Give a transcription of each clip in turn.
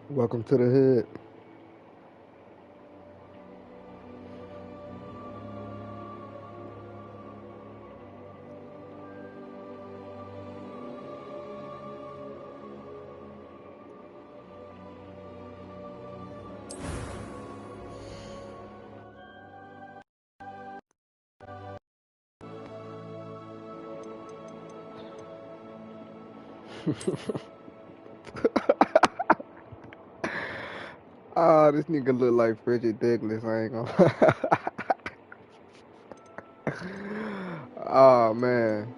Welcome to the hood. Ah, this nigga look like Frederick Douglass. I ain't gonna. Oh man.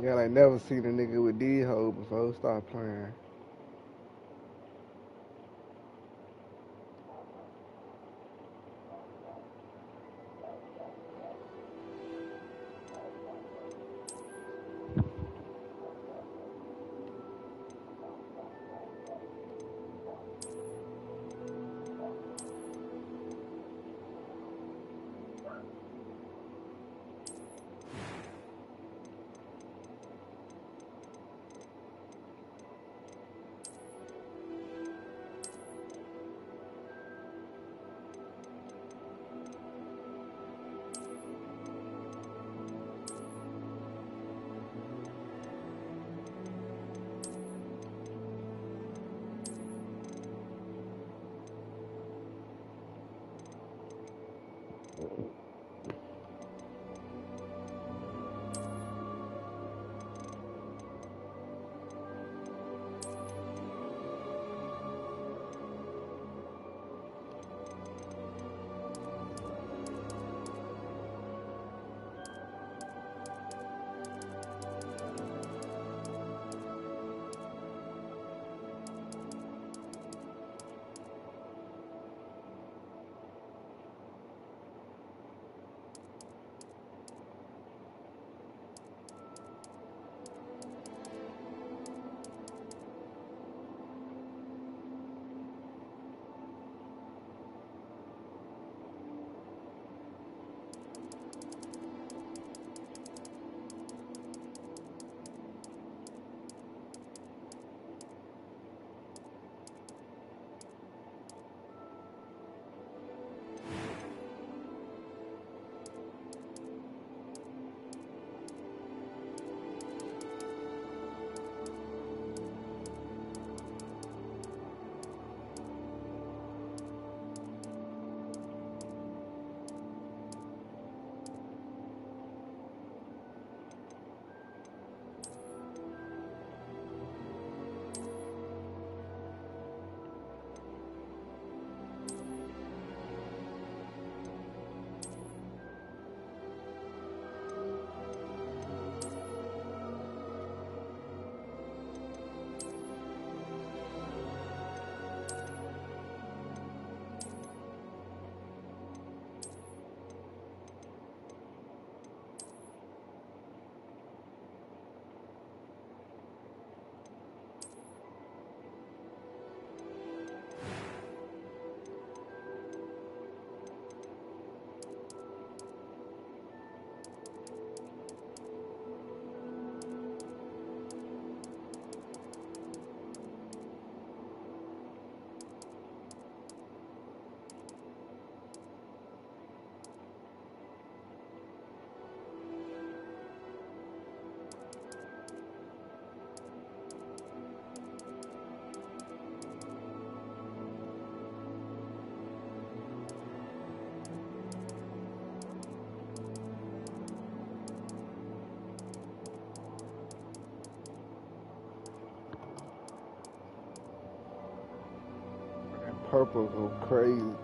Yeah, I never seen a nigga with these hoes before. Stop playing. Purple go crazy.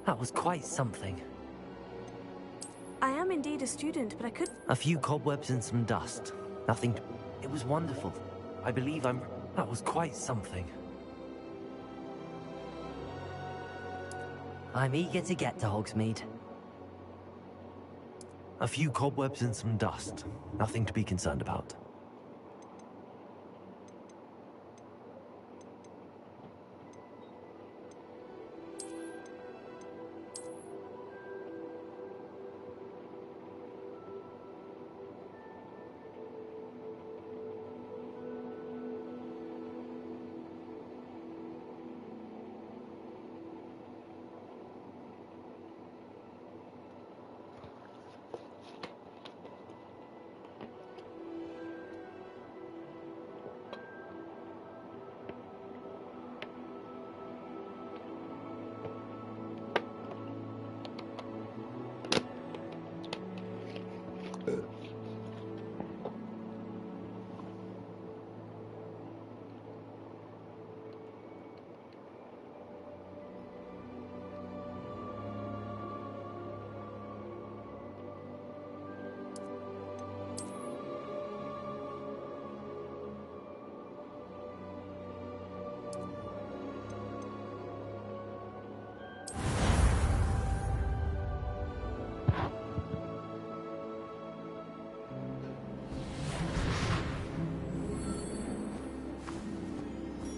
That was quite something. I am indeed a student, but I could... A few cobwebs and some dust. Nothing... It was wonderful. I believe I'm... That was quite something. I'm eager to get to Hogsmeade. A few cobwebs and some dust. Nothing to be concerned about.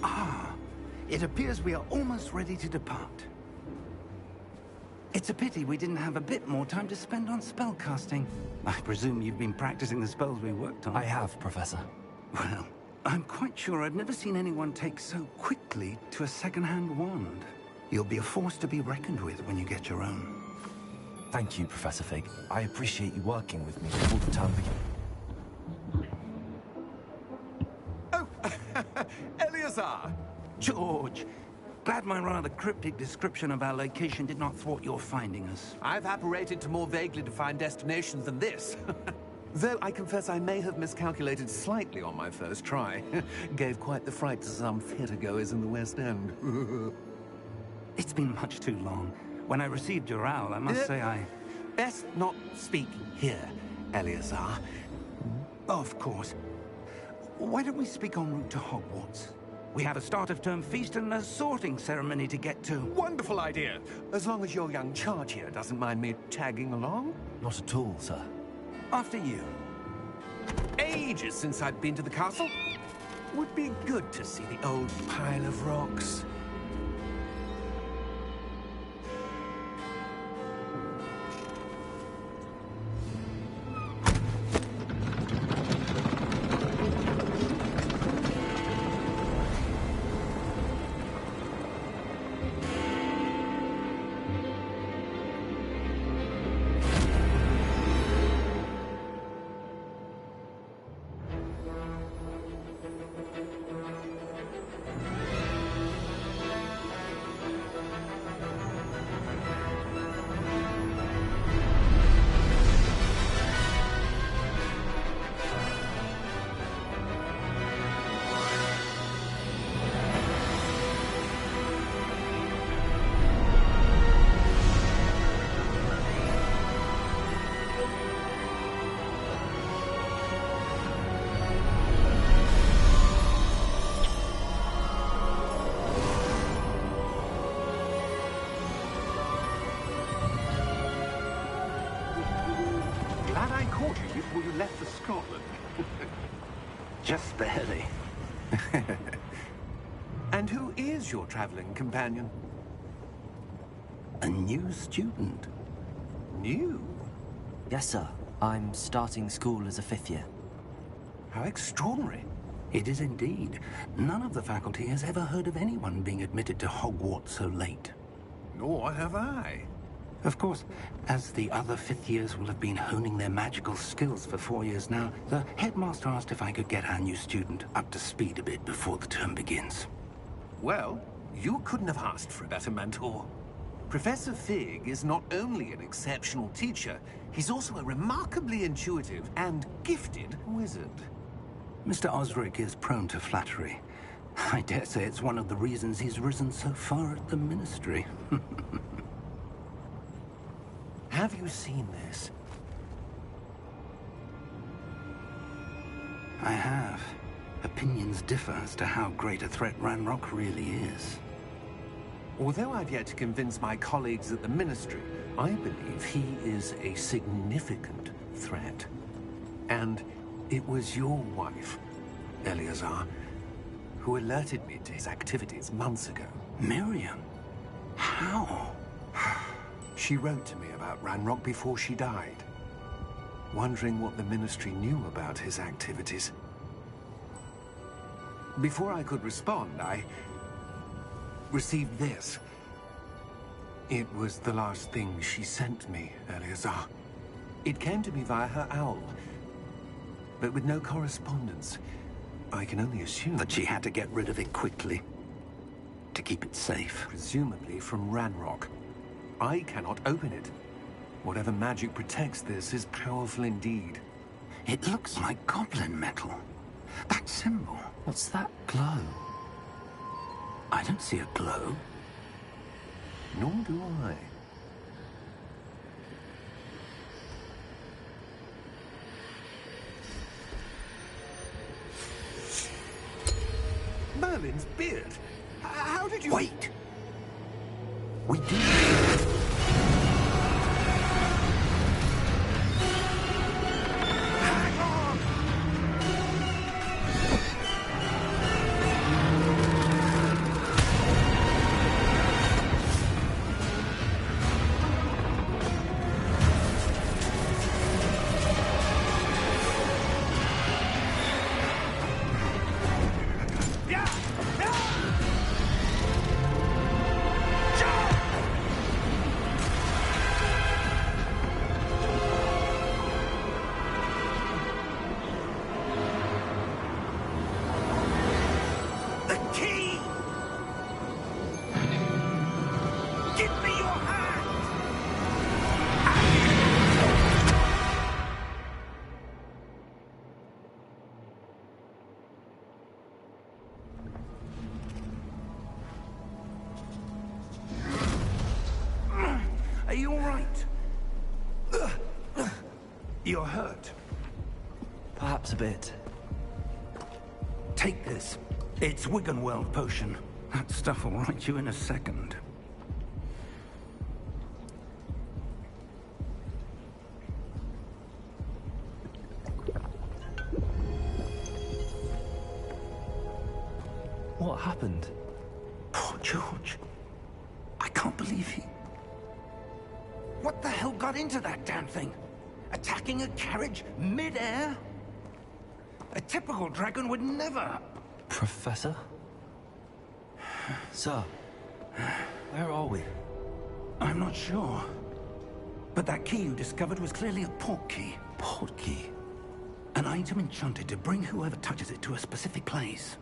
Ah, it appears we are almost ready to depart. It's a pity we didn't have a bit more time to spend on spellcasting. I presume you've been practicing the spells we worked on. I have, Professor. Well, I'm quite sure I've never seen anyone take so quickly to a second-hand wand. You'll be a force to be reckoned with when you get your own. Thank you, Professor Fig. I appreciate you working with me before the term begins. Oh, Eleazar! George, glad my rather cryptic description of our location did not thwart your finding us. I've apparated to more vaguely defined destinations than this. Though I confess I may have miscalculated slightly on my first try. Gave quite the fright to some theatergoers in the West End. It's been much too long. When I received your owl, I must say I... Best not speak here, Eleazar. Of course. Why don't we speak en route to Hogwarts? We have a start-of-term feast and a sorting ceremony to get to. Wonderful idea! As long as your young charge here doesn't mind me tagging along. Not at all, sir. After you. Ages since I've been to the castle. Would be good to see the old pile of rocks. Glad I caught you before you left for Scotland. Just barely. And who is your traveling companion? A new student. New? Yes, sir. I'm starting school as a 5th year. How extraordinary. It is indeed. None of the faculty has ever heard of anyone being admitted to Hogwarts so late. Nor have I. Of course, as the other 5th years will have been honing their magical skills for 4 years now, the headmaster asked if I could get our new student up to speed a bit before the term begins. Well, you couldn't have asked for a better mentor. Professor Fig is not only an exceptional teacher, he's also a remarkably intuitive and gifted wizard. Mr. Osric is prone to flattery. I dare say it's one of the reasons he's risen so far at the Ministry. Have you seen this? I have. Opinions differ as to how great a threat Ranrock really is. Although I've yet to convince my colleagues at the Ministry, I believe he is a significant threat. And it was your wife, Eleazar, who alerted me to his activities months ago. Miriam? How? She wrote to me about Ranrock before she died, wondering what the Ministry knew about his activities. Before I could respond, I received this. It was the last thing she sent me, Eleazar. It came to me via her owl, but with no correspondence. I can only assume That she had to get rid of it quickly, to keep it safe. presumably from Ranrock. I cannot open it. Whatever magic protects this is powerful indeed. It looks like goblin metal. That symbol. What's that glow? I don't see a glow. Nor do I. Merlin's beard? How did you... Wait! We do. Hang on! You're hurt. Perhaps a bit. Take this. It's Wiggenweld potion. That stuff will right you in a second. What happened? Poor George. I can't believe he... What the hell got into that damn thing? Attacking a carriage mid-air? A typical dragon would never... Professor? Sir, where are we? I'm not sure. But that key you discovered was clearly a port key. Port key? An item enchanted to bring whoever touches it to a specific place.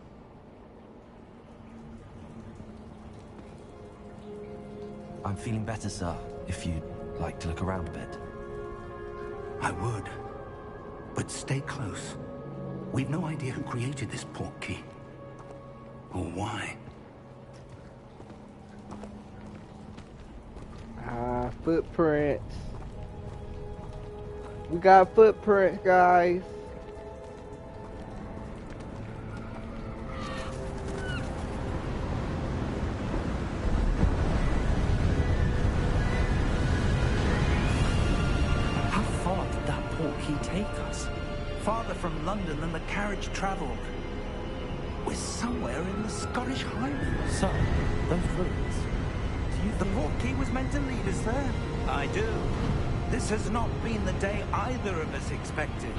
I'm feeling better, sir, if you'd like to look around a bit. I would. But stay close. We've no idea who created this port key. Or why. Footprints. We got footprints, guys. How far did that port key take us? Farther from London than the carriage travelled. We're somewhere in the Scottish Highlands. Sir, those ruins. The port key was meant to lead us there. I do. This has not been the day either of us expected.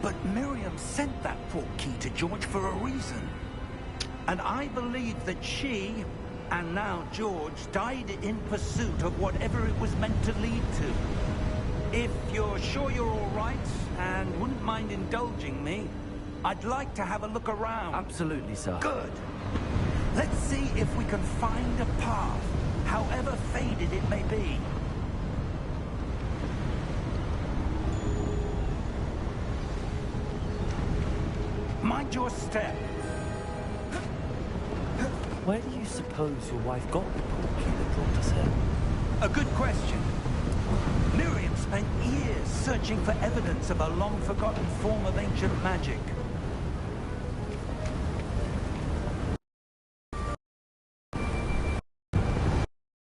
But Miriam sent that port key to George for a reason. And I believe that she, and now George, died in pursuit of whatever it was meant to lead to. If you're sure you're all right, and wouldn't mind indulging me, I'd like to have a look around. Absolutely, sir. Good. Let's see if we can find a path, however faded it may be. Mind your step. Where do you suppose your wife got the port key that brought us here? A good question. Miriam spent years searching for evidence of a long-forgotten form of ancient magic.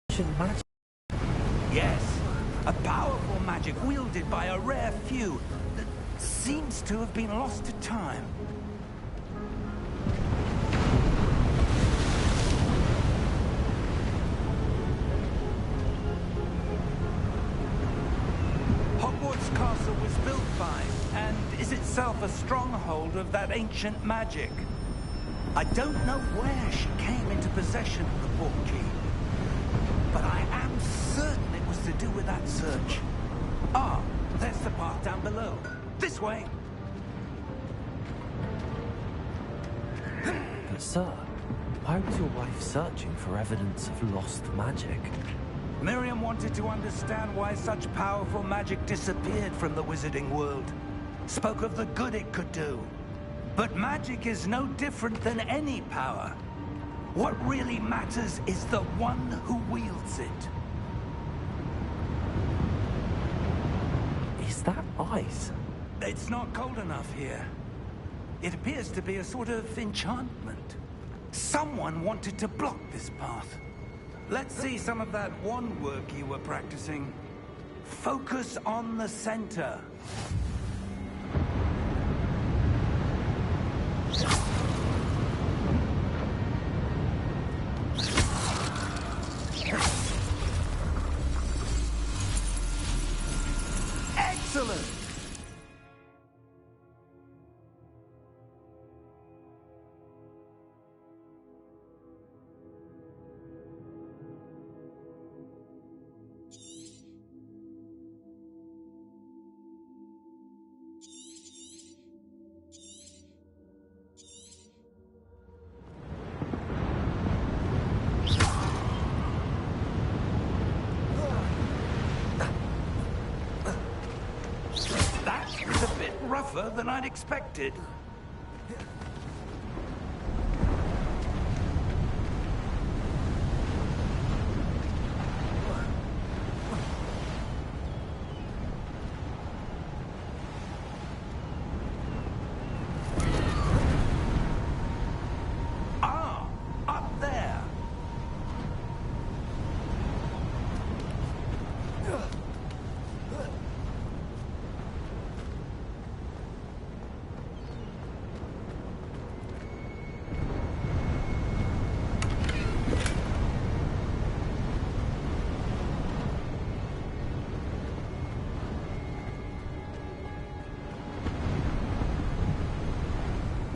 Ancient magic? Yes, a powerful magic wielded by a rare few that seems to have been lost to time. Hogwarts Castle was built by, and is itself a stronghold of that ancient magic. I don't know where she came into possession of the port key, but I am certain it was to do with that search. Ah, there's the path down below. This way. But sir, why was your wife searching for evidence of lost magic? Miriam wanted to understand why such powerful magic disappeared from the wizarding world. Spoke of the good it could do. But magic is no different than any power. What really matters is the one who wields it. Is that ice? It's not cold enough here. It appears to be a sort of enchantment. Someone wanted to block this path. Let's see some of that wand work you were practicing. Focus on the center. Excellent! Rougher than I'd expected.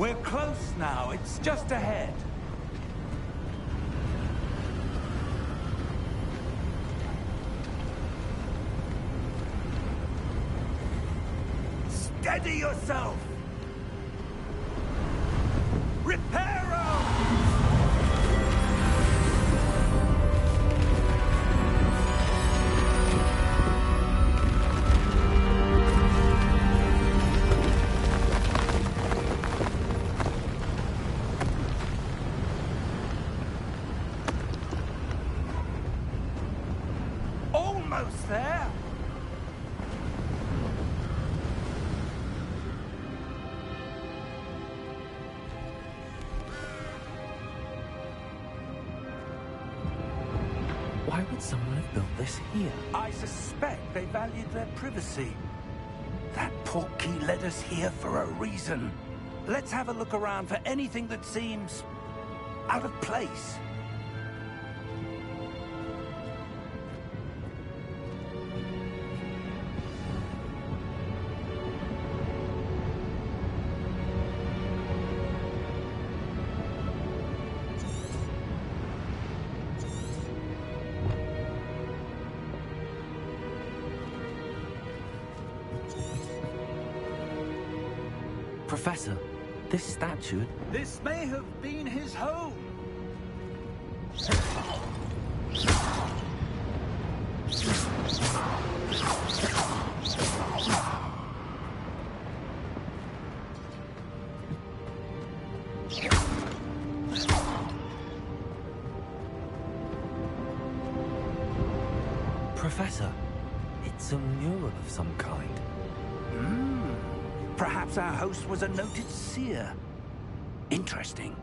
We're close now. It's just ahead. Steady yourself! Reparo! Almost there! Why would someone have built this here? I suspect they valued their privacy. That portkey led us here for a reason. Let's have a look around for anything that seems out of place. Professor, this statue... This may have been his home. Professor, it's a mural of some kind. Perhaps our host was a noted seer. Interesting.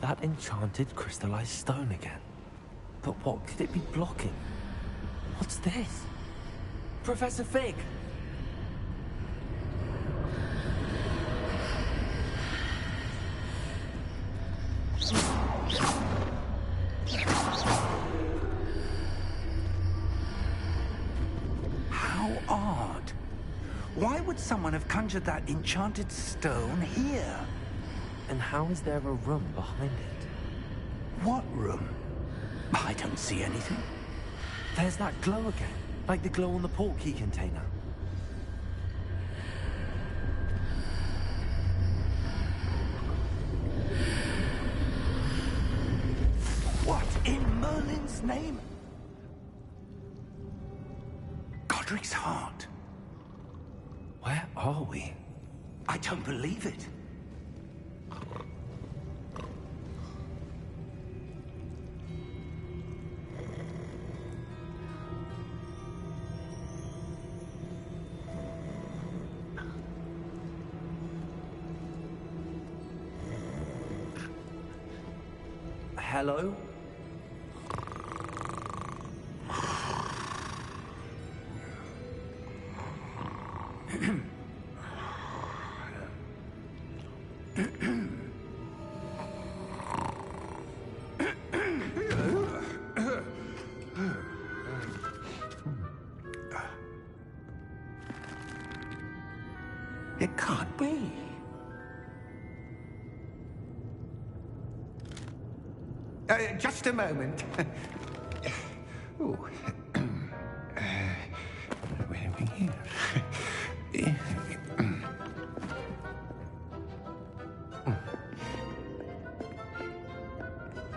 That enchanted crystallized stone again. But what could it be blocking? What's this? Professor Fig! How odd. Why would someone have conjured that enchanted stone here? And how is there a room behind it? What room? I don't see anything. There's that glow again, like the glow on the portkey container. What in Merlin's name? Godric's heart. Where are we? I don't believe it. Hello? It can't be. Just a moment. Ooh. Where are we here?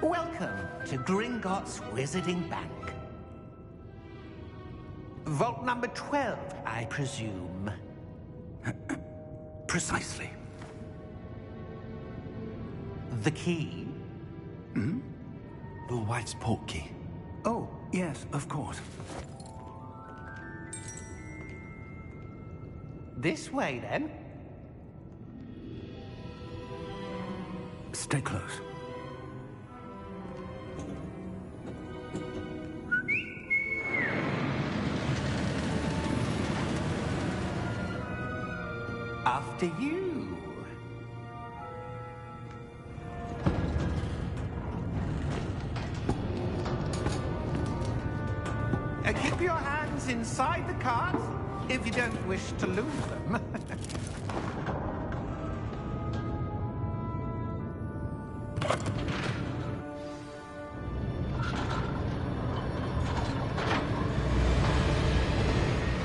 Welcome to Gringotts Wizarding Bank. Vault number 12, I presume. Precisely. The key? Your wife's portkey. Oh, yes, of course. This way, then. Stay close. After you. Keep your hands inside the cart if you don't wish to lose them.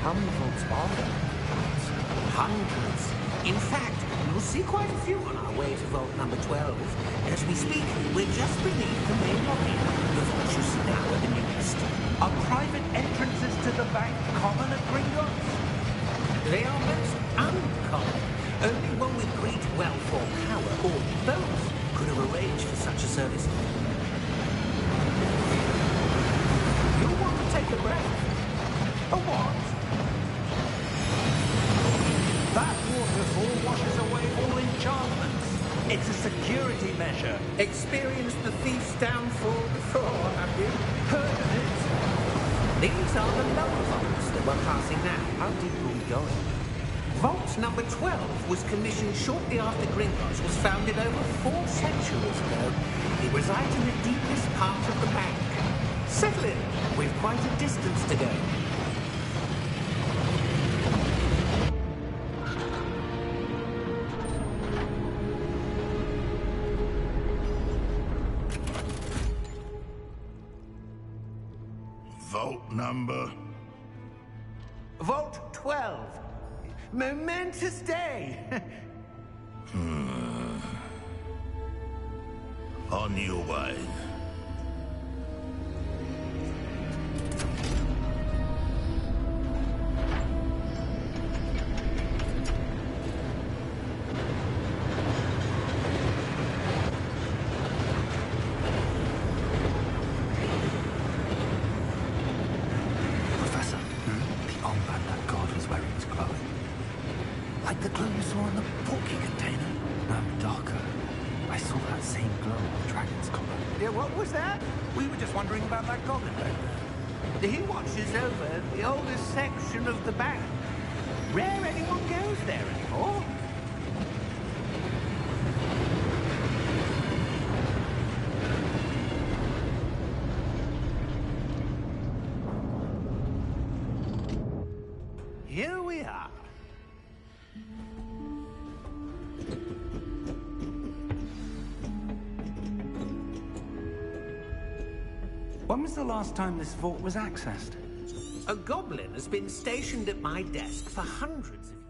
How many vaults are there? Hundreds. In fact, you'll see quite a few on our way to vault number 12. As we speak, we're just beneath the main lobby. The vault you see now at the newest. Are private entrances to the bank common at Gringotts? They are most uncommon. Only one with great wealth or power, or both, could have arranged for such a service. You'll want to take a breath. A what? That waterfall washes away all enchantments. It's a security measure. Experienced the thief's downfall before, have you? Heard of it? These are the lower vaults that we're passing now. How deep are we going? Vault number 12 was commissioned shortly after Gringotts was founded over 4 centuries ago. It resides in the deepest part of the bank. Settle in. We've quite a distance to go. Vault number? Vault 12. Momentous day. On your way. Professor, the armband that guard was wearing is glowing. Like the glow you saw in the portkey container. No, darker. I saw that same glow on the dragon's collar. Yeah, what was that? We were just wondering about that goblin back there. He watches over the oldest section of the bank. Rare anyone goes there anymore. Here we are. When was the last time this vault was accessed? A goblin has been stationed at my desk for hundreds of years.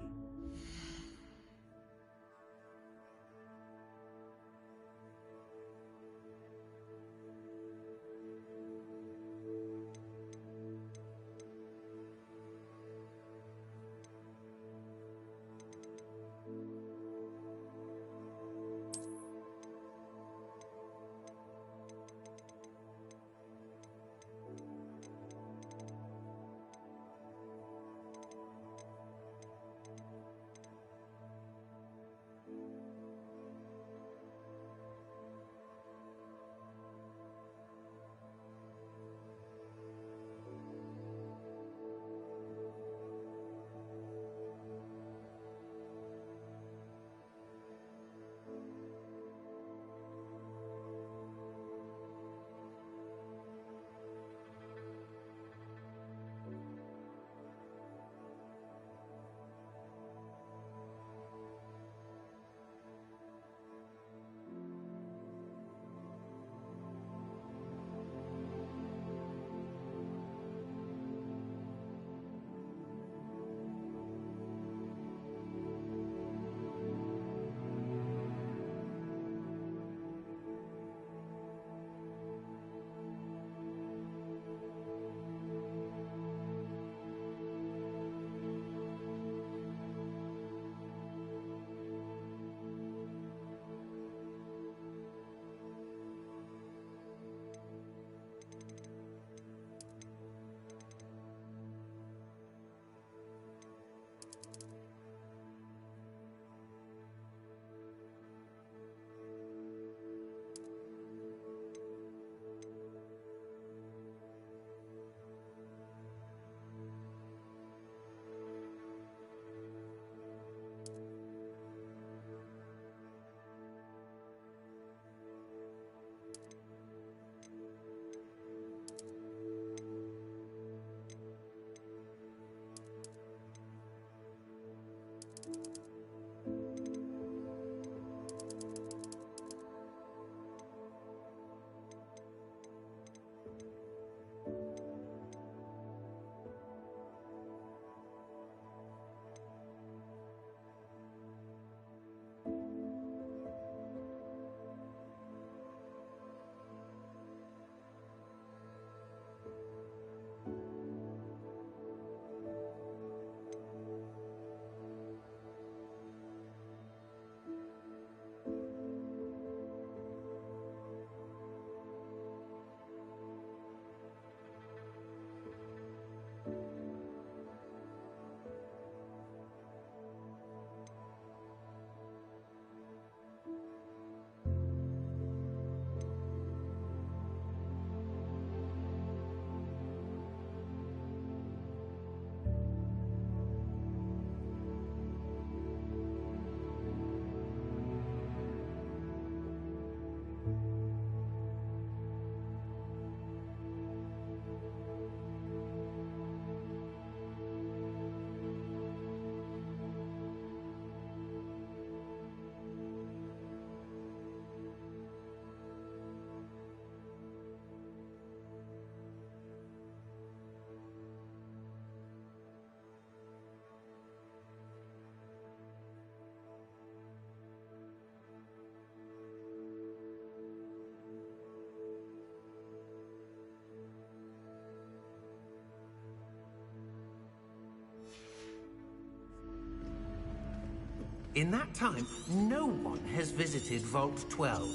In that time, no one has visited Vault 12.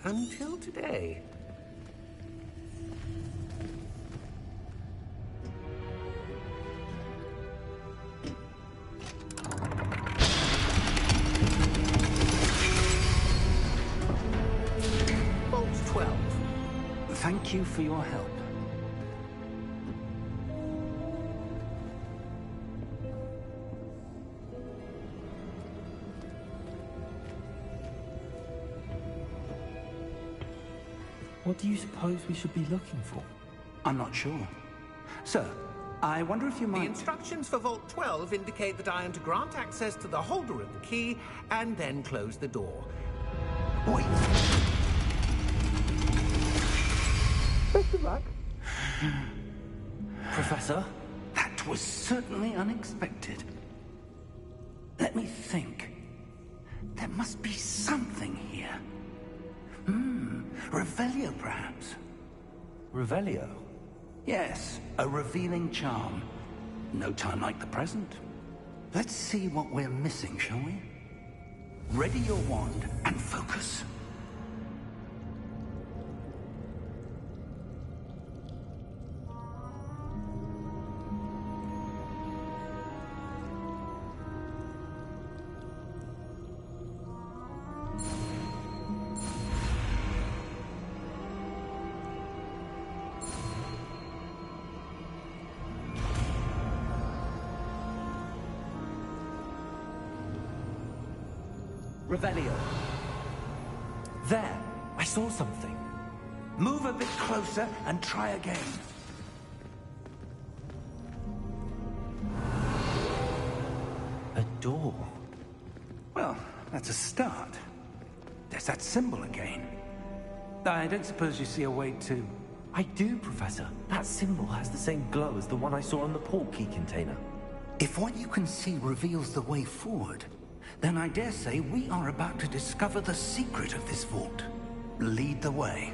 Until today. Vault 12. Thank you for your help. What do you suppose we should be looking for? I'm not sure. Sir, I wonder if you The might... instructions for Vault 12 indicate that I am to grant access to the holder of the key and then close the door. Wait! Best of luck. Professor? That was certainly unexpected. Let me think. There must be something here. Revelio, perhaps? Revelio? Yes, a revealing charm. No time like the present. Let's see what we're missing, shall we? Ready your wand and focus. Revelio. There! I saw something. Move a bit closer and try again. A door. Well, that's a start. There's that symbol again. I don't suppose you see a way to... I do, Professor. That symbol has the same glow as the one I saw on the port key container. If what you can see reveals the way forward, then I dare say we are about to discover the secret of this vault. Lead the way.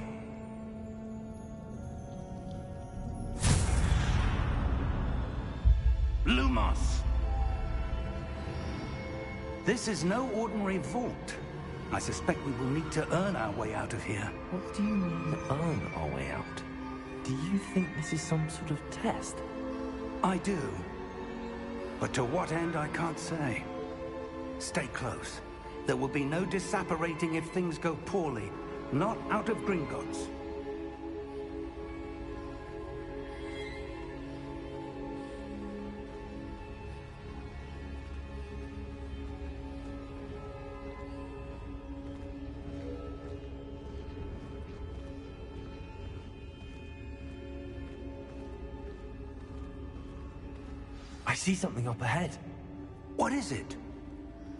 Lumos! This is no ordinary vault. I suspect we will need to earn our way out of here. What do you mean, earn our way out? Do you think this is some sort of test? I do. But to what end, I can't say. Stay close. There will be no disapparating if things go poorly. Not out of Gringotts. I see something up ahead. What is it?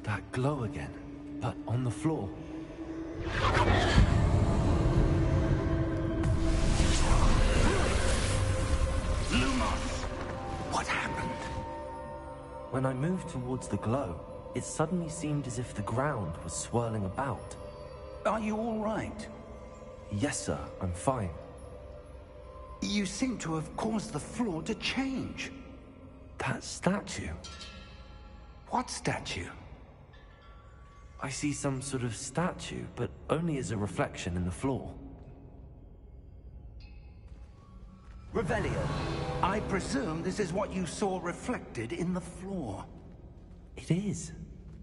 That glow again, but on the floor. Lumos! What happened? When I moved towards the glow, it suddenly seemed as if the ground was swirling about. Are you all right? Yes, sir, I'm fine. You seem to have caused the floor to change. That statue. What statue? I see some sort of statue, but only as a reflection in the floor. Revelio, I presume this is what you saw reflected in the floor. It is.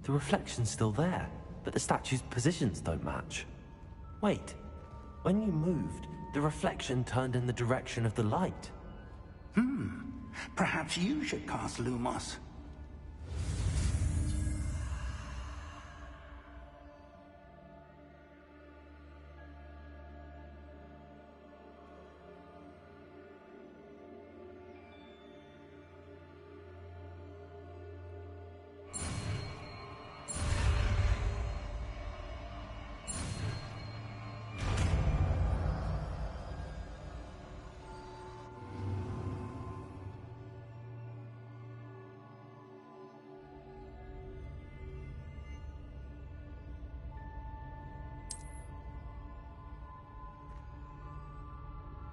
The reflection's still there, but the statue's positions don't match. Wait, when you moved, the reflection turned in the direction of the light. Perhaps you should cast Lumos.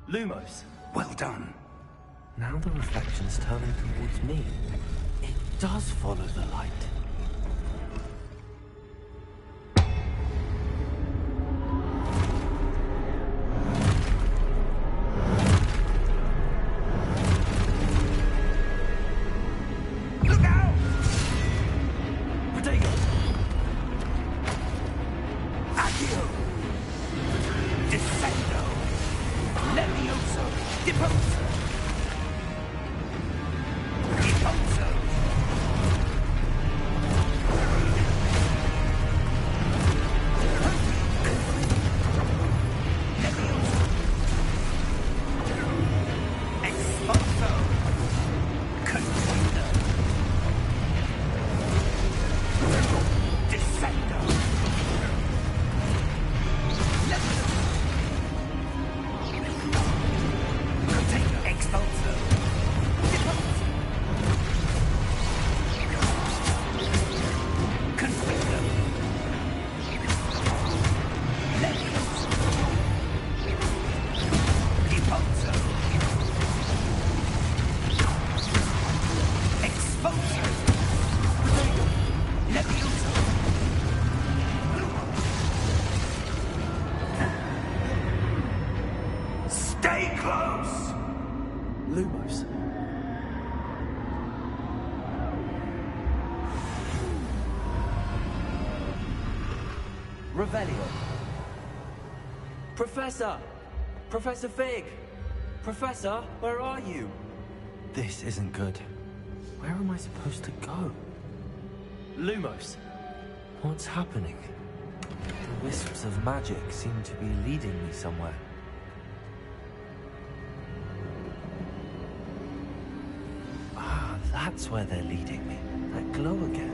Lumos! Well done. Now the reflection's turning towards me. It does follow the light. Accio! Descendo! Levioso! Deposo! Deposo! Levioso! Expulso! Container! Descendo! Levioso! Container! Expulso! Deposo! Container! Levioso! Deposo! Expulso! Levioso! Stay close! Lumos. Revelio. Professor! Professor Fig! Professor, where are you? This isn't good. Where am I supposed to go? Lumos. What's happening? The wisps of magic seem to be leading me somewhere. Ah, that's where they're leading me. That glow again.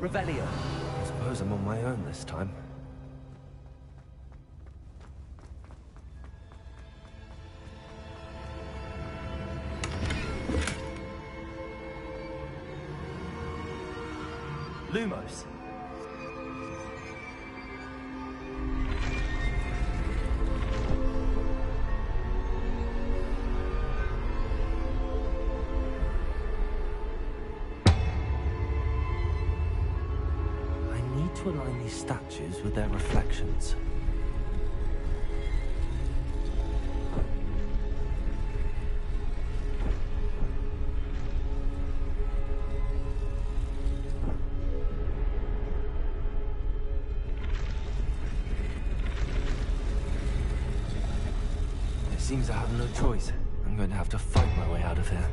Revelio. I suppose I'm on my own this time. Lumos. I need to align these statues with their reflections. It seems I have no choice. I'm going to have to fight my way out of here.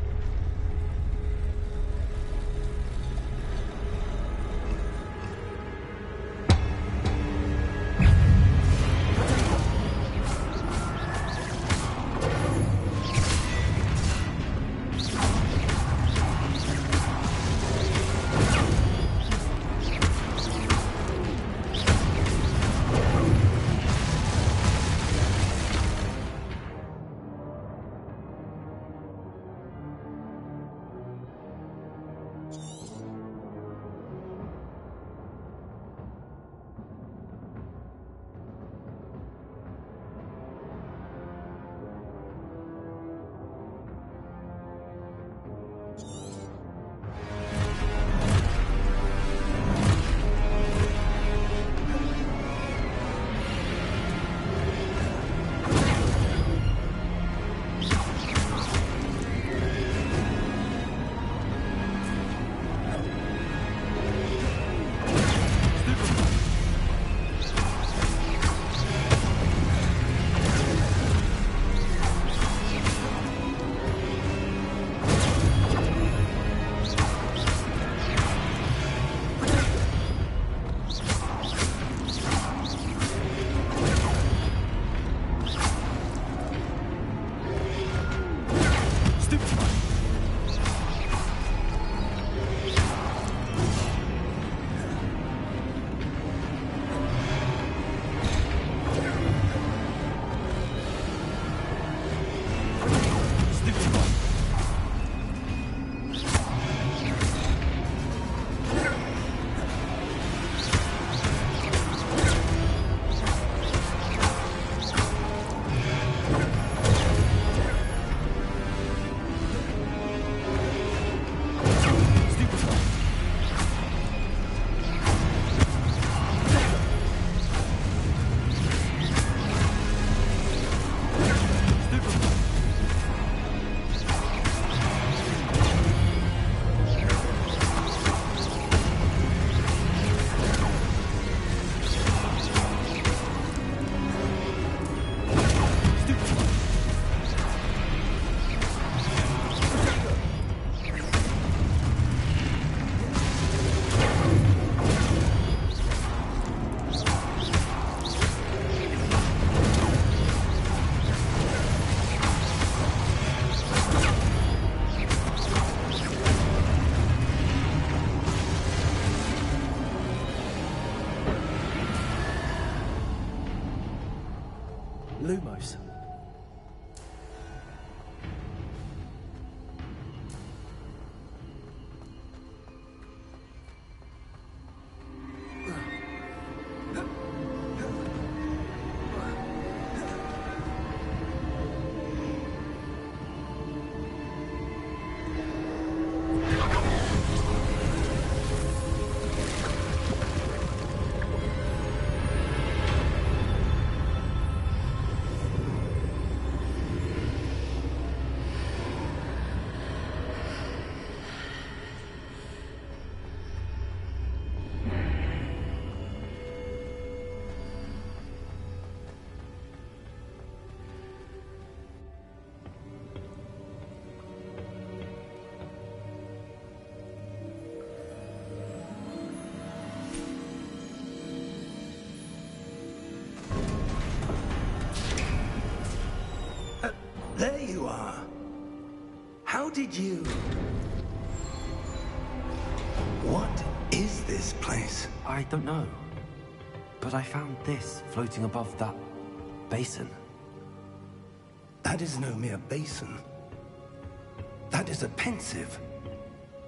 Lumos. There you are. How did you... What is this place? I don't know. But I found this floating above that basin. That is no mere basin. That is a pensive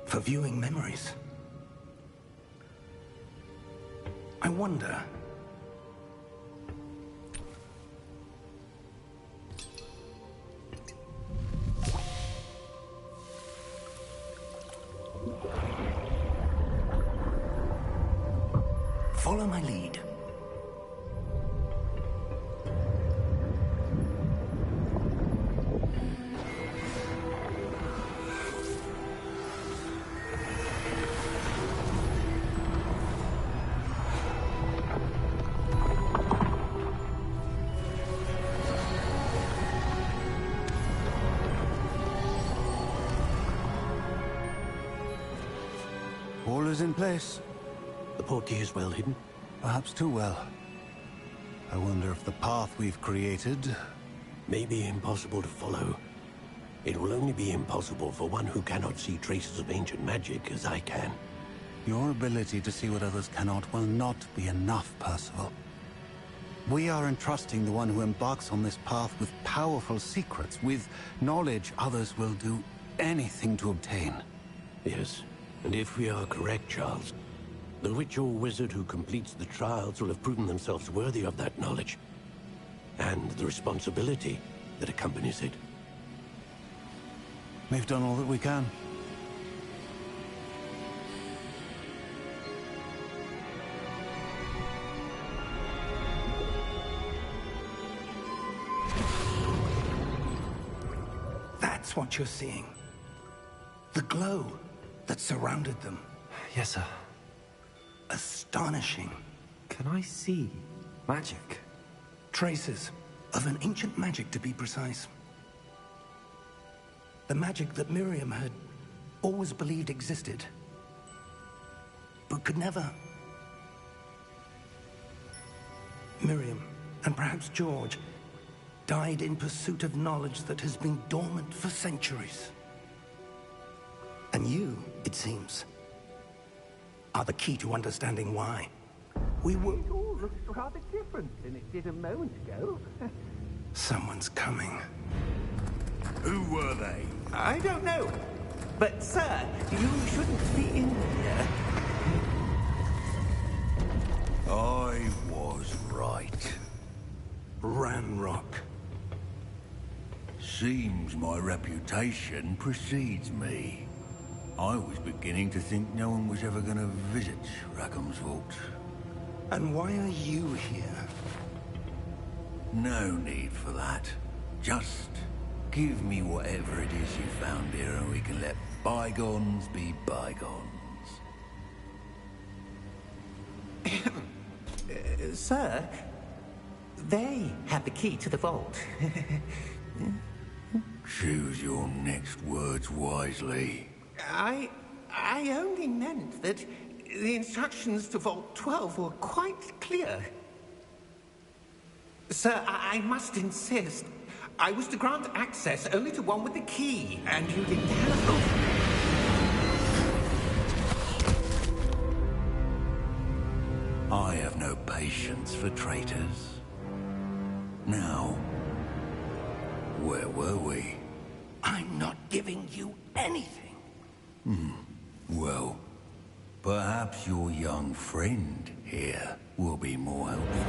for viewing memories. I wonder... Follow my lead. All is in place. The portkey is well hidden. Perhaps too well. I wonder if the path we've created... May be impossible to follow. It will only be impossible for one who cannot see traces of ancient magic as I can. Your ability to see what others cannot will not be enough, Percival. We are entrusting the one who embarks on this path with powerful secrets, with knowledge others will do anything to obtain. Yes, and if we are correct, Charles, the witch or wizard who completes the trials will have proven themselves worthy of that knowledge, and the responsibility that accompanies it. We've done all that we can. That's what you're seeing. The glow that surrounded them. Yes, sir. Astonishing. Can I see magic? Traces of an ancient magic, to be precise. The magic that Miriam had always believed existed, but could never. Miriam, and perhaps George, died in pursuit of knowledge that has been dormant for centuries. And you, it seems, are the key to understanding why. We were... It all looks rather different than it did a moment ago. Someone's coming. Who were they? I don't know. But, sir, you shouldn't be in here. I was right. Ranrock. Seems my reputation precedes me. I was beginning to think no one was ever going to visit Rackham's Vault. And why are you here? No need for that. Just give me whatever it is you found here and we can let bygones be bygones. Sir, they have the key to the vault. Choose your next words wisely. I only meant that the instructions to Vault 12 were quite clear. Sir, I must insist. I was to grant access only to one with the key, and you didn't telephone. I have no patience for traitors. Now, where were we? I'm not giving you anything. Well, perhaps your young friend here will be more helpful.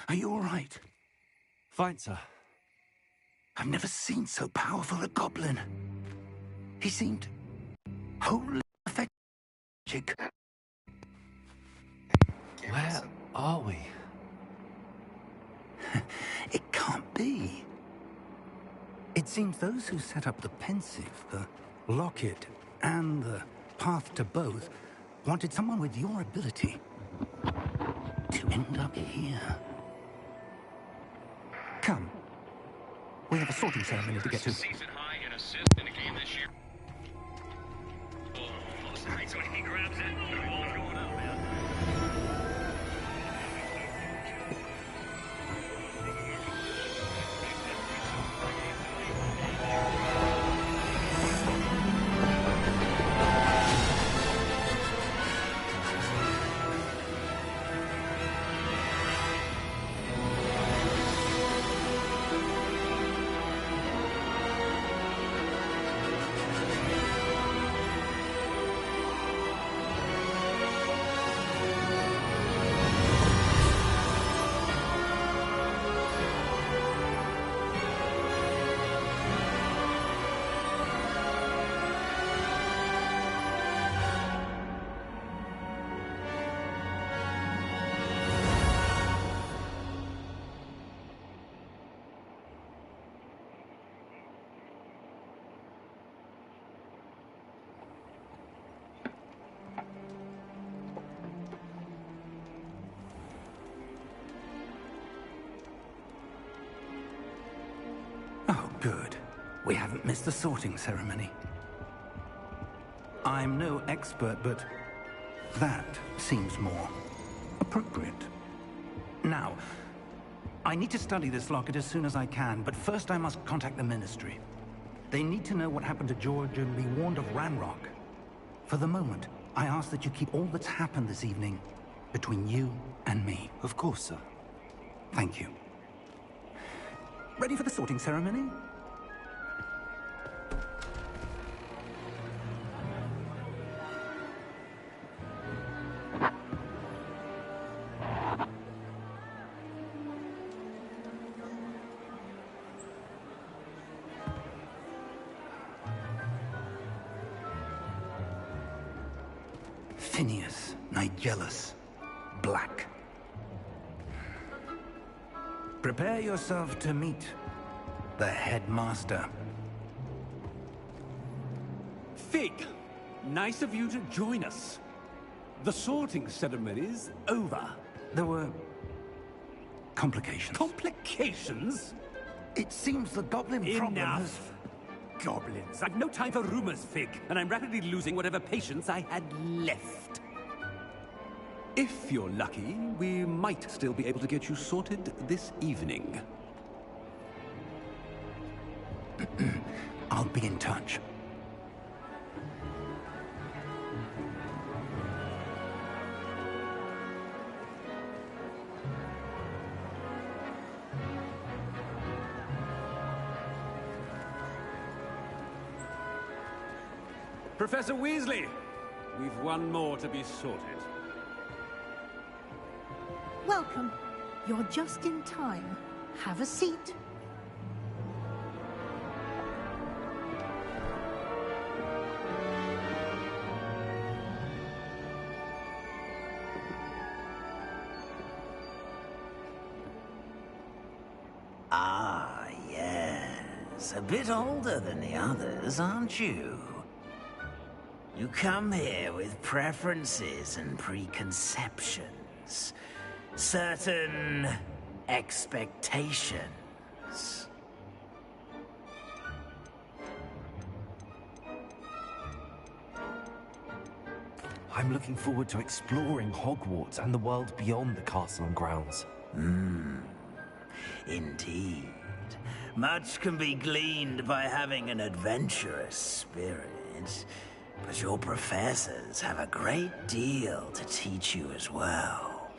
Are you all right? Fine, sir. I've never seen so powerful a goblin. He seemed wholly lethargic. Where are we? It can't be. It seems those who set up the Pensieve, the Locket, and the Path to Both wanted someone with your ability to end up here. Come. We have a sorting ceremony to get to. Oh, good. We haven't missed the sorting ceremony. I'm no expert, but that seems more appropriate. Now, I need to study this locket as soon as I can, but first I must contact the Ministry. They need to know what happened to George and be warned of Ranrock. For the moment, I ask that you keep all that's happened this evening between you and me. Of course, sir. Thank you. Ready for the sorting ceremony? Phineas Nigellus Black. Prepare yourself to meet the headmaster. Fig, nice of you to join us. The sorting ceremony's over. There were complications. Complications? It seems the goblin problem has... Enough! Goblins. I've no time for rumors, Fig, and I'm rapidly losing whatever patience I had left. If you're lucky, we might still be able to get you sorted this evening. I'll be in touch. Professor Weasley! We've one more to be sorted. Welcome. You're just in time. Have a seat. Ah, yes. A bit older than the others, aren't you? You come here with preferences and preconceptions. Certain expectations. I'm looking forward to exploring Hogwarts and the world beyond the castle and grounds. Indeed. Much can be gleaned by having an adventurous spirit, but your professors have a great deal to teach you as well.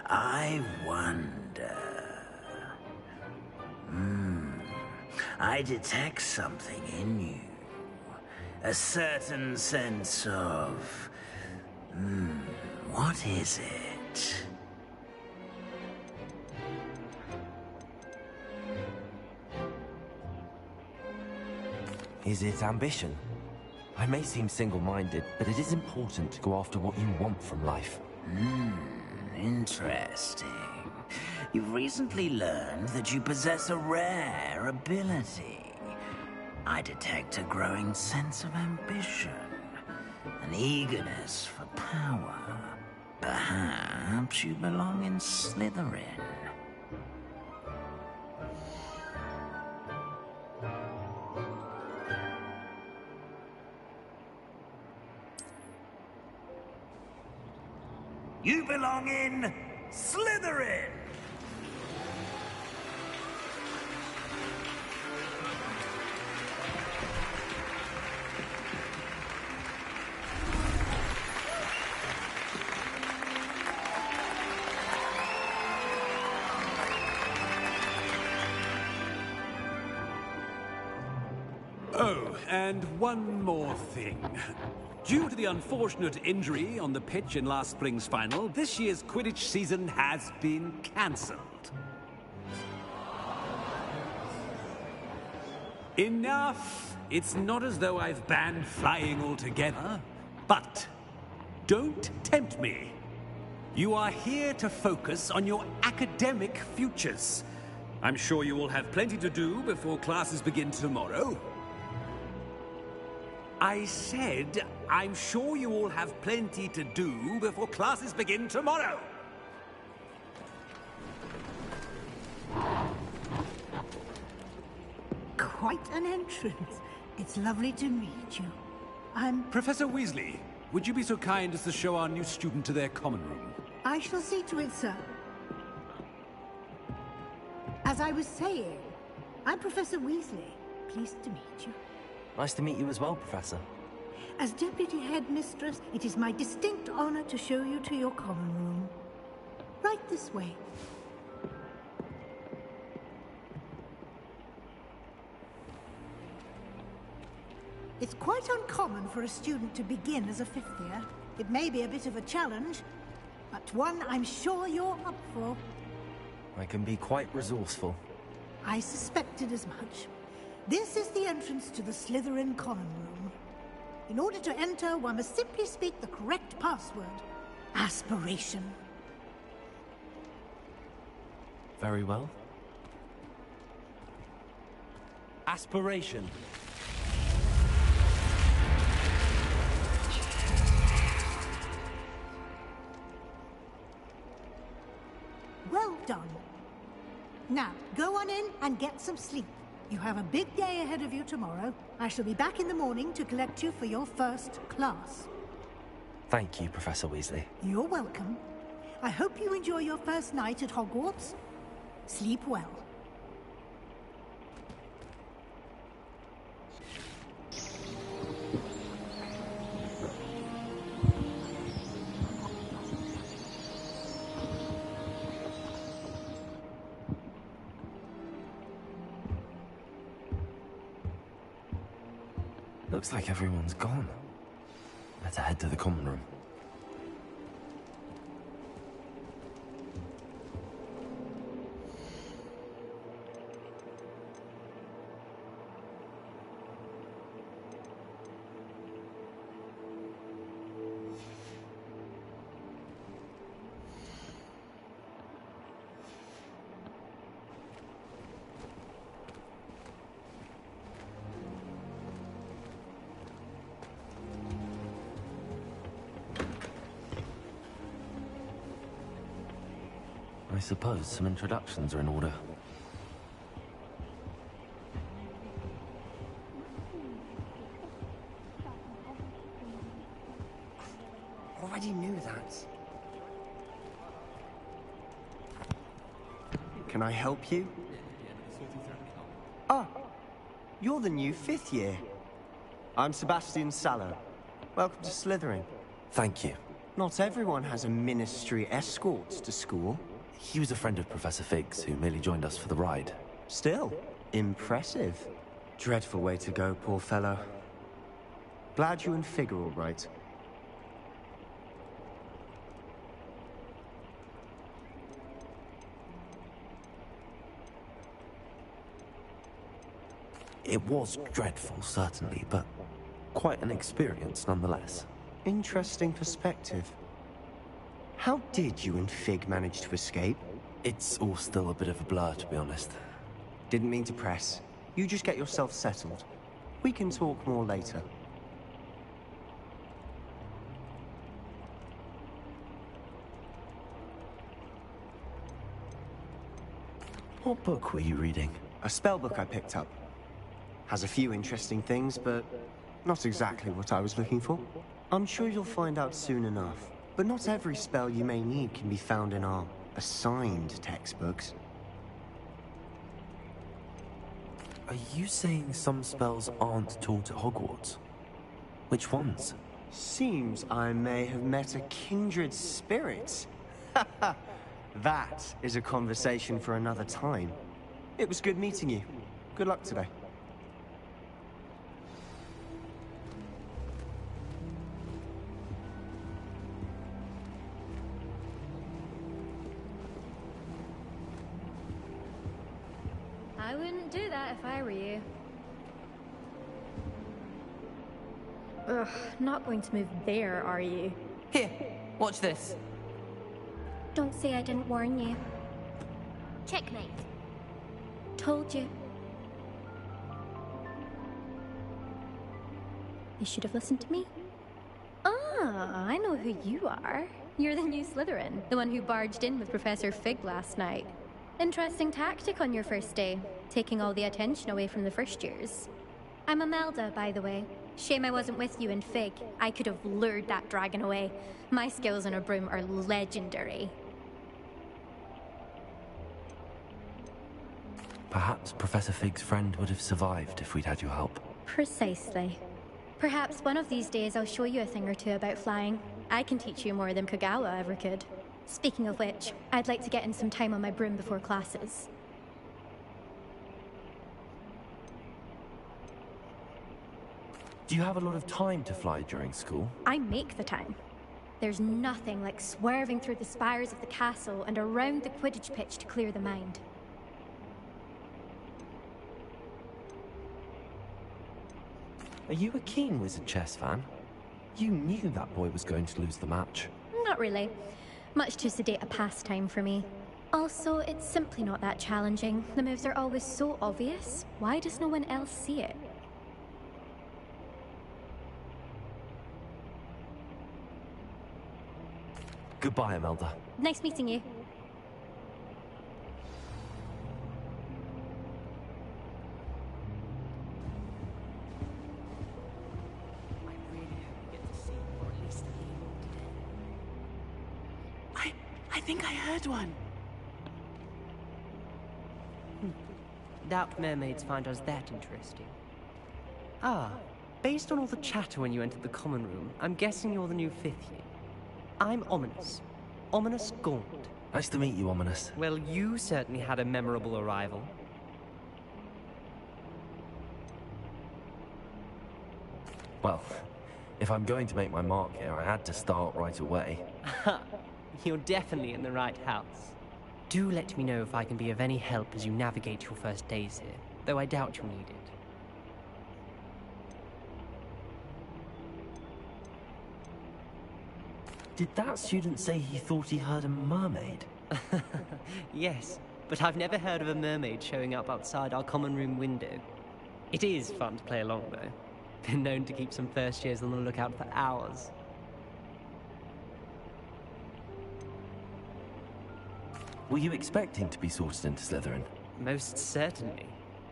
I wonder... I detect something in you. A certain sense of... what is it? Is it ambition? I may seem single-minded, but it is important to go after what you want from life. Interesting. You've recently learned that you possess a rare ability. I detect a growing sense of ambition, an eagerness for power. Perhaps you belong in Slytherin. You belong in Slytherin! Oh, and one more thing. Due to the unfortunate injury on the pitch in last spring's final, this year's Quidditch season has been cancelled. Enough! It's not as though I've banned flying altogether, but don't tempt me. You are here to focus on your academic futures. I'm sure you will have plenty to do before classes begin tomorrow. I said, I'm sure you all have plenty to do before classes begin tomorrow. Quite an entrance. It's lovely to meet you. I'm... Professor Weasley, would you be so kind as to show our new student to their common room? I shall see to it, sir. As I was saying, I'm Professor Weasley. Pleased to meet you. Nice to meet you as well, Professor. As Deputy Headmistress, it is my distinct honor to show you to your common room. Right this way. It's quite uncommon for a student to begin as a fifth year. It may be a bit of a challenge, but one I'm sure you're up for. I can be quite resourceful. I suspected as much. This is the entrance to the Slytherin common room. In order to enter, one must simply speak the correct password. Aspiration. Very well. Aspiration. Well done. Now, go on in and get some sleep. You have a big day ahead of you tomorrow. I shall be back in the morning to collect you for your first class. Thank you, Professor Weasley. You're welcome. I hope you enjoy your first night at Hogwarts. Sleep well. Looks like everyone's gone. Better head to the common room. I suppose some introductions are in order. Already knew that. Can I help you? Ah, you're the new 5th year. I'm Sebastian Sallow. Welcome to Slytherin. Thank you. Not everyone has a ministry escort to school. He was a friend of Professor Fig's who merely joined us for the ride. Still, impressive. Dreadful way to go, poor fellow. Glad you and Fig are all right. It was dreadful, certainly, but quite an experience nonetheless. Interesting perspective. How did you and Fig manage to escape? It's all still a bit of a blur, to be honest. Didn't mean to press. You just get yourself settled. We can talk more later. What book were you reading? A spell book I picked up. Has a few interesting things, but not exactly what I was looking for. I'm sure you'll find out soon enough. But not every spell you may need can be found in our assigned textbooks. Are you saying some spells aren't taught at Hogwarts? Which ones? Seems I may have met a kindred spirit. That is a conversation for another time. It was good meeting you. Good luck today. I wouldn't do that if I were you. Ugh, not going to move there, are you? Here, watch this. Don't say I didn't warn you. Checkmate. Told you. You should have listened to me. Ah, I know who you are. You're the new Slytherin, the one who barged in with Professor Fig last night. Interesting tactic on your first day, taking all the attention away from the first years. I'm Imelda, by the way. Shame I wasn't with you in Fig. I could have lured that dragon away. My skills on a broom are legendary. Perhaps Professor Fig's friend would have survived if we'd had your help. Precisely. Perhaps one of these days I'll show you a thing or two about flying. I can teach you more than Kagawa ever could. Speaking of which, I'd like to get in some time on my broom before classes. Do you have a lot of time to fly during school? I make the time. There's nothing like swerving through the spires of the castle and around the Quidditch pitch to clear the mind. Are you a keen Wizard chess fan? You knew that boy was going to lose the match. Not really. Much too sedate a pastime for me. Also, it's simply not that challenging. The moves are always so obvious. Why does no one else see it? Goodbye, Imelda. Nice meeting you. I think I heard one. Doubt mermaids find us that interesting. Ah, based on all the chatter when you entered the common room, I'm guessing you're the new 5th year. I'm Ominis. Ominis Gaunt. Nice to meet you, Ominis. Well, you certainly had a memorable arrival. Well, if I'm going to make my mark here, I had to start right away. You're definitely in the right house. Do let me know if I can be of any help as you navigate your first days here, though I doubt you'll need it. Did that student say he thought he heard a mermaid? Yes, but I've never heard of a mermaid showing up outside our common room window. It is fun to play along, though. Been known to keep some first years on the lookout for hours. Were you expecting to be sorted into Slytherin? Most certainly.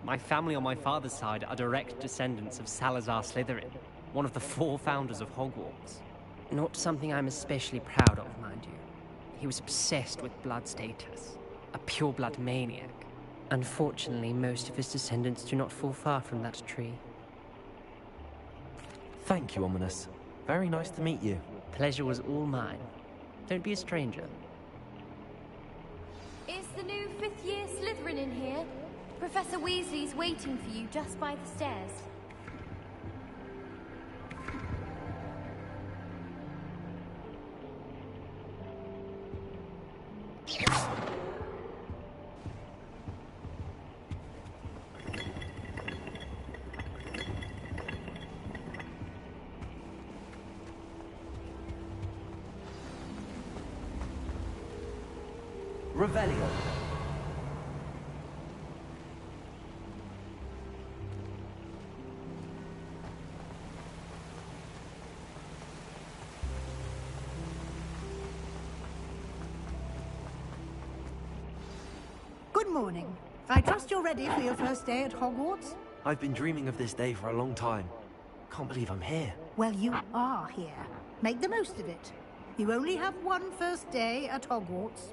My family on my father's side are direct descendants of Salazar Slytherin, one of the 4 founders of Hogwarts. Not something I'm especially proud of, mind you. He was obsessed with blood status, a pure-blood maniac. Unfortunately, most of his descendants do not fall far from that tree. Thank you, Ominis. Very nice to meet you. Pleasure was all mine. Don't be a stranger. Is the new 5th year Slytherin in here? Professor Weasley's waiting for you just by the stairs. Revelio. Good morning. I trust you're ready for your first day at Hogwarts? I've been dreaming of this day for a long time. Can't believe I'm here. Well, you are here. Make the most of it. You only have one first day at Hogwarts.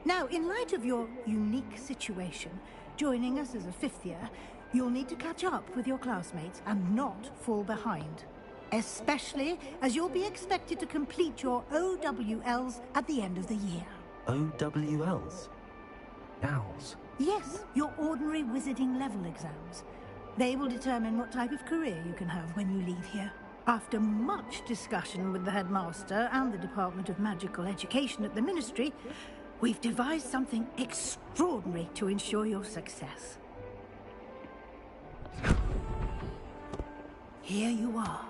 Now, in light of your unique situation, joining us as a 5th year, you'll need to catch up with your classmates and not fall behind. Especially as you'll be expected to complete your OWLs at the end of the year. OWLs? Owls? Yes, your ordinary wizarding level exams. They will determine what type of career you can have when you leave here. After much discussion with the headmaster and the Department of Magical Education at the Ministry, we've devised something extraordinary to ensure your success. Here you are.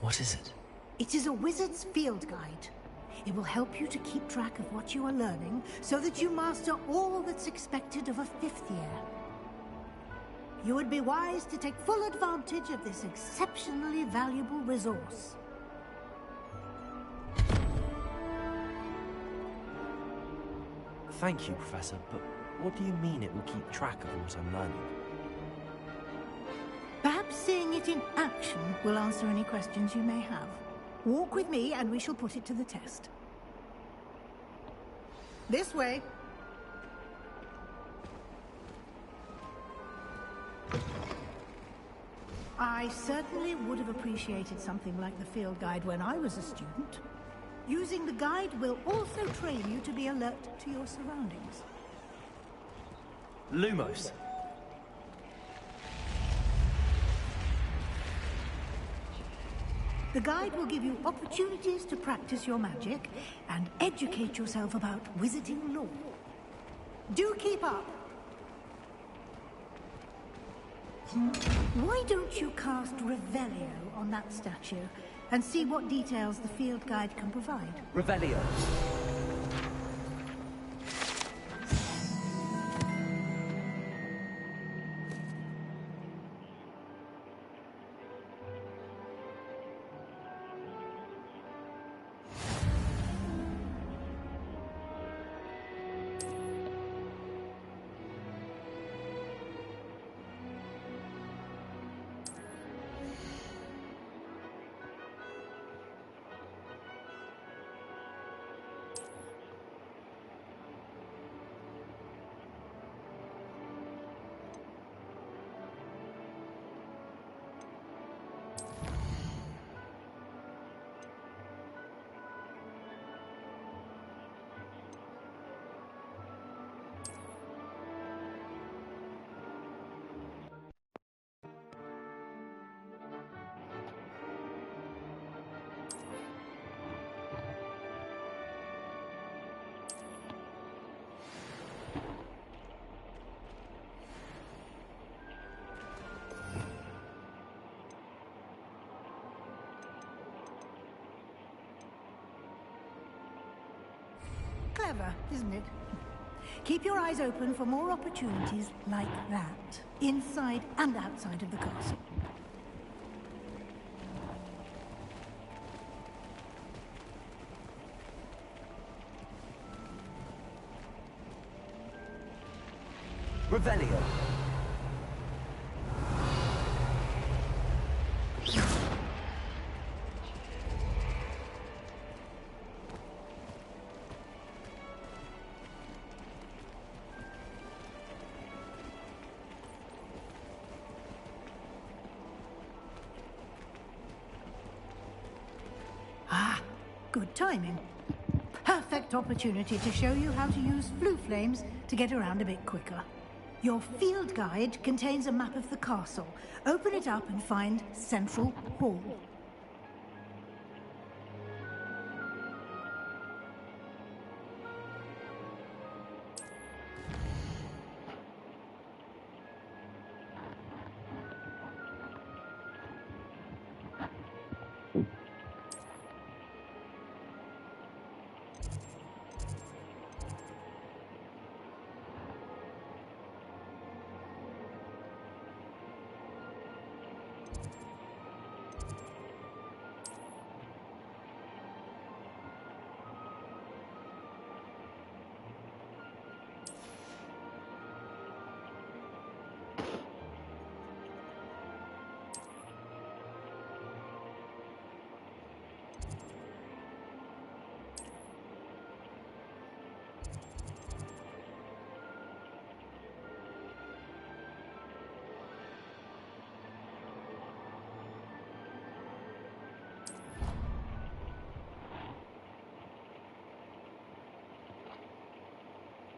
What is it? It is a wizard's field guide. It will help you to keep track of what you are learning so that you master all that's expected of a 5th year. You would be wise to take full advantage of this exceptionally valuable resource. Thank you, Professor, but what do you mean it will keep track of what I'm learning? Perhaps seeing it in action will answer any questions you may have. Walk with me and we shall put it to the test. This way. I certainly would have appreciated something like the field guide when I was a student. Using the guide will also train you to be alert to your surroundings. Lumos. The guide will give you opportunities to practice your magic and educate yourself about wizarding lore. Do keep up. Why don't you cast Revelio on that statue and see what details the field guide can provide? Revelio. clever, isn't it? Keep your eyes open for more opportunities like that, inside and outside of the castle. Revelio. Ah, good timing. Perfect opportunity to show you how to use flue flames to get around a bit quicker. Your field guide contains a map of the castle. Open it up and find Central Hall.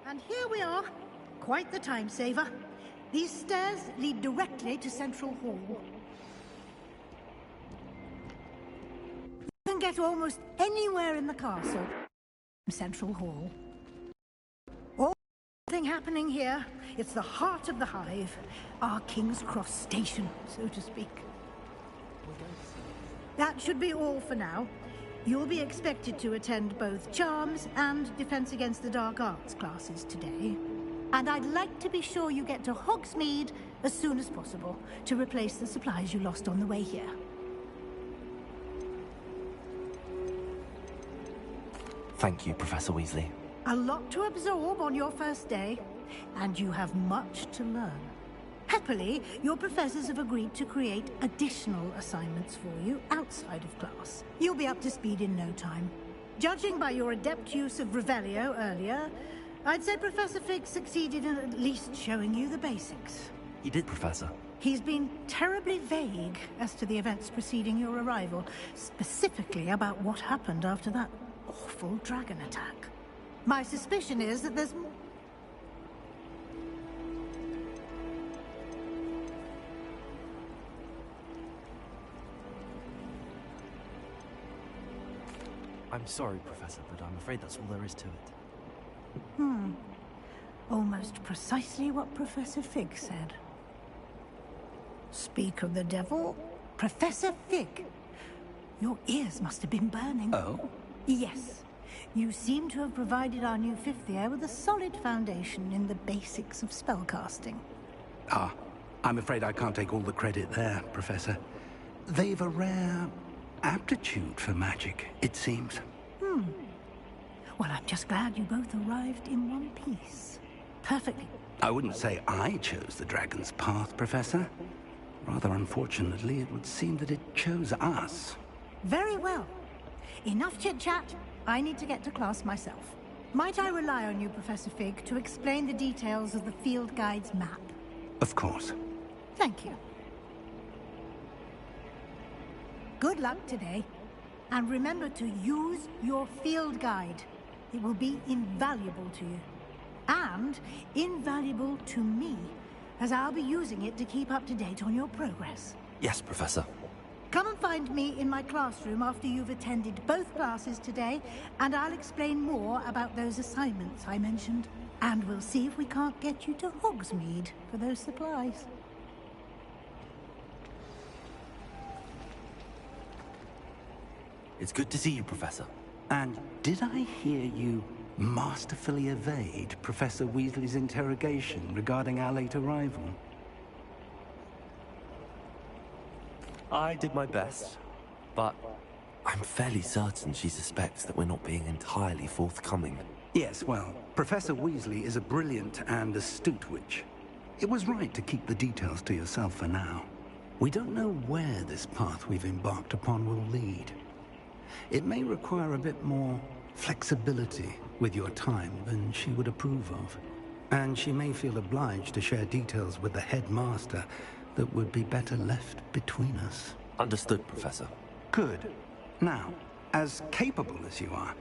And here we are. Quite the time saver. These stairs lead directly to Central Hall. You can get almost anywhere in the castle from Central Hall. All thing happening here, it's the heart of the Hive, our King's Cross station, so to speak. That should be all for now. You'll be expected to attend both Charms and Defense Against the Dark Arts classes today. And I'd like to be sure you get to Hogsmeade as soon as possible to replace the supplies you lost on the way here. Thank you, Professor Weasley. A lot to absorb on your first day, and you have much to learn. Happily, your professors have agreed to create additional assignments for you outside of class. You'll be up to speed in no time. Judging by your adept use of Revelio earlier, I'd say Professor Fig succeeded in at least showing you the basics. He did, Professor. He's been terribly vague as to the events preceding your arrival, specifically about what happened after that awful dragon attack. My suspicion is that there's more. I'm sorry, Professor, but I'm afraid that's all there is to it. Almost precisely what Professor Fig said. Speak of the devil, Professor Fig. Your ears must have been burning. Oh? Yes. You seem to have provided our new fifth year with a solid foundation in the basics of spellcasting. Ah, I'm afraid I can't take all the credit there, Professor. They've a rare aptitude for magic, it seems. Well, I'm just glad you both arrived in one piece. Perfectly. I wouldn't say I chose the dragon's path, Professor. Rather unfortunately, it would seem that it chose us. Very well. Enough chit-chat. I need to get to class myself. Might I rely on you, Professor Fig, to explain the details of the field guide's map? Of course. Thank you. Good luck today. And remember to use your field guide. It will be invaluable to you. And invaluable to me, as I'll be using it to keep up to date on your progress. Yes, Professor. Come and find me in my classroom after you've attended both classes today, and I'll explain more about those assignments I mentioned. And we'll see if we can't get you to Hogsmeade for those supplies. It's good to see you, Professor. And did I hear you masterfully evade Professor Weasley's interrogation regarding our late arrival. I did my best, but I'm fairly certain she suspects that we're not being entirely forthcoming. Yes, well, Professor Weasley is a brilliant and astute witch. It was right to keep the details to yourself for now. We don't know where this path we've embarked upon will lead. It may require a bit more flexibility with your time than she would approve of. And she may feel obliged to share details with the headmaster that would be better left between us. Understood, Professor. Good. Now, as capable as you are,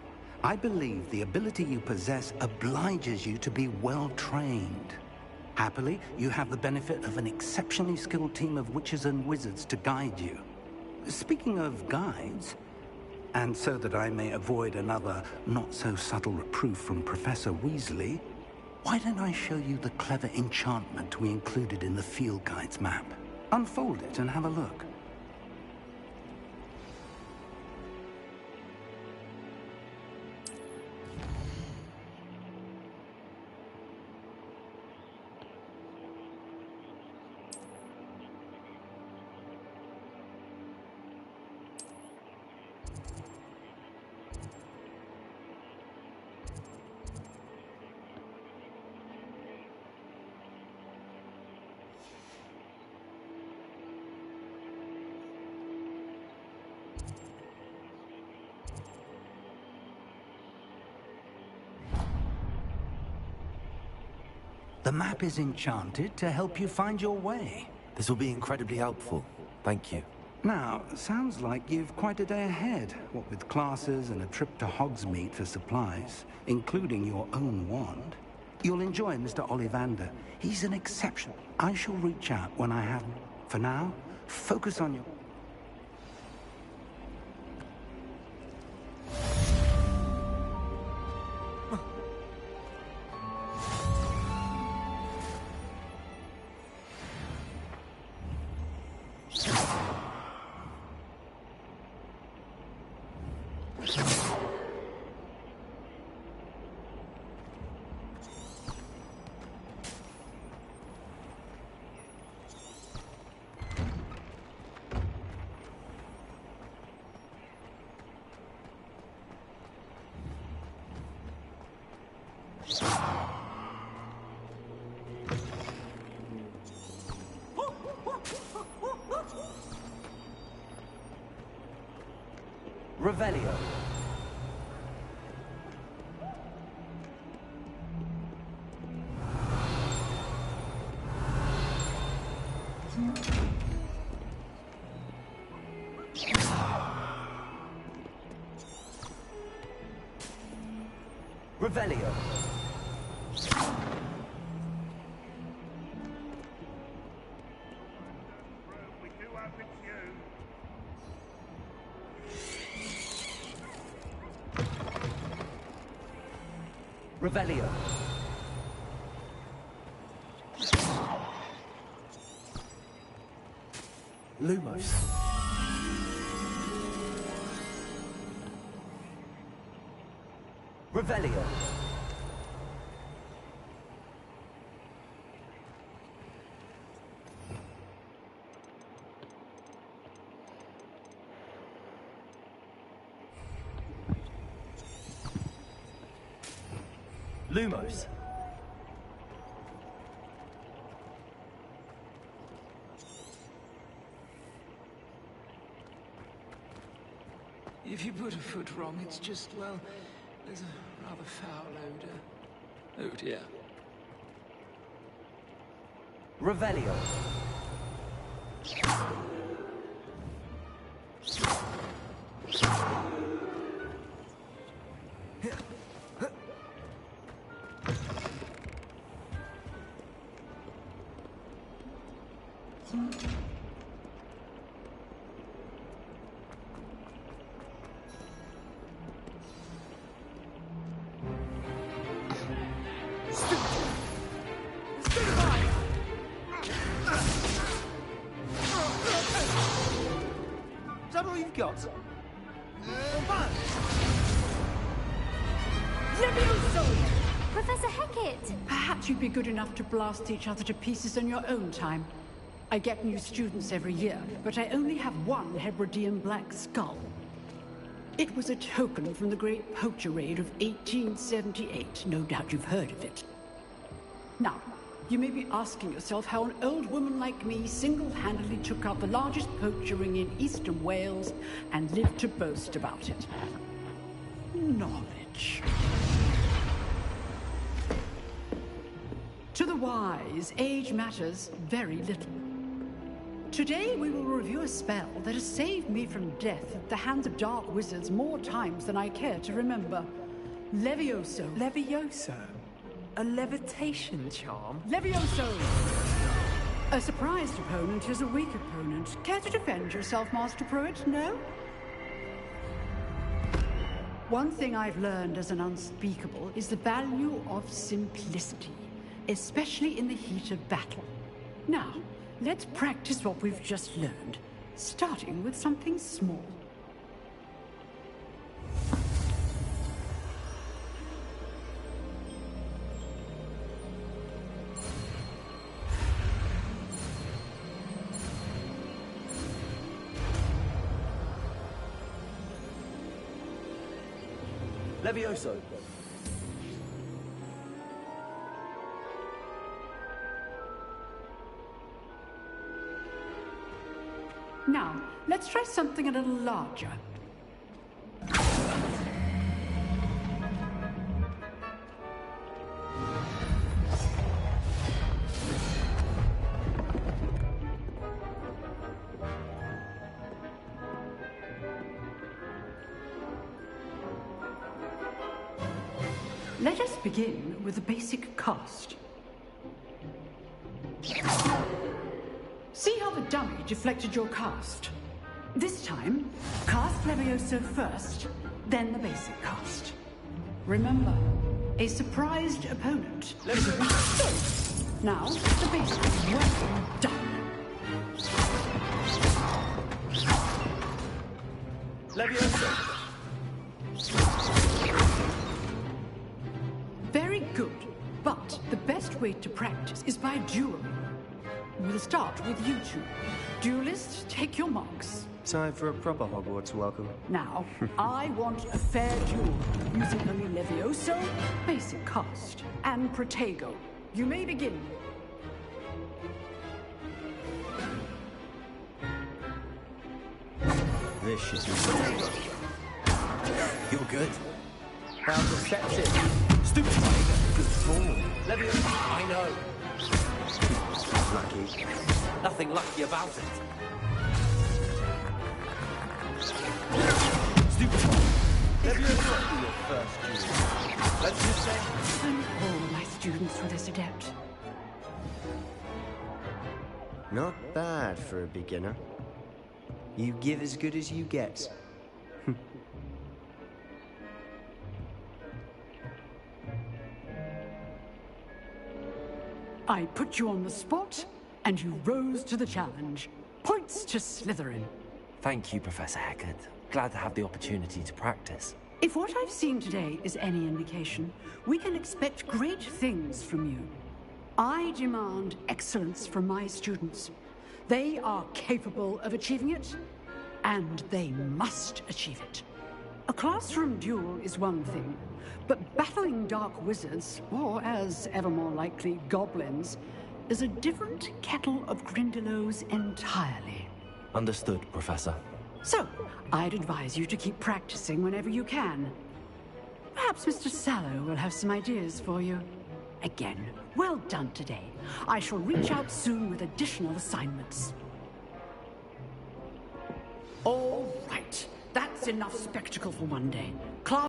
I believe the ability you possess obliges you to be well trained. Happily, you have the benefit of an exceptionally skilled team of witches and wizards to guide you. Speaking of guides, and so that I may avoid another not-so-subtle reproof from Professor Weasley, why don't I show you the clever enchantment we included in the field guide's map? Unfold it and have a look. The map is enchanted to help you find your way. This will be incredibly helpful. Thank you. Now, sounds like you've quite a day ahead, what with classes and a trip to Hogsmeade for supplies, including your own wand. You'll enjoy Mr. Ollivander. He's an exception. I shall reach out when I have him. For now, focus on your... Revelio. Revelio. Revelio. Lumos. Revelio. Lumos. If you put a foot wrong, it's just, well, there's a rather foul odor. Oh dear. Revelio. Is that all you've got? Levioso! Professor Hecat! Perhaps you'd be good enough to blast each other to pieces in your own time. I get new students every year, but I only have one Hebridean black skull. It was a token from the Great Poacher Raid of 1878. No doubt you've heard of it. Now, you may be asking yourself how an old woman like me single-handedly took out the largest poacher ring in eastern Wales and lived to boast about it. Knowledge. To the wise, age matters very little. Today we will review a spell that has saved me from death at the hands of dark wizards more times than I care to remember. Levioso. Levioso? A levitation charm? Levioso! A surprised opponent is a weak opponent. Care to defend yourself, Master Pruitt? No? One thing I've learned as an unspeakable is the value of simplicity, especially in the heat of battle. Now, let's practice what we've just learned, starting with something small. Levioso! Now, let's try something a little larger. Let us begin with the basic cast. See how the dummy deflected your cast? This time, cast Levioso first, then the basic cast. Remember, a surprised opponent. Now, the basic. Well done. Levioso! Very good, but the best way to practice is by dueling. We'll start with you two. Duelists, take your marks. Time for a proper Hogwarts welcome. Now, I want a fair duel, using only Levioso, basic cast, and Protego. You may begin. This should be good. You're good. How deceptive. Stupid tiger. Good form. Levioso. I know. Lucky. Nothing lucky about it. Stupid tiger. Levioso. Be your first duel. Let's just say... And all my students were this adept. Not bad for a beginner. You give as good as you get. I put you on the spot, and you rose to the challenge. Points to Slytherin. Thank you, Professor Hecat. Glad to have the opportunity to practice. If what I've seen today is any indication, we can expect great things from you. I demand excellence from my students. They are capable of achieving it, and they must achieve it. A classroom duel is one thing, but battling dark wizards, or as ever more likely, goblins, is a different kettle of Grindylows entirely. Understood, Professor. So, I'd advise you to keep practicing whenever you can. Perhaps Mr. Sallow will have some ideas for you. Again, well done today. I shall reach out soon with additional assignments. All right, that's enough spectacle for one day. Class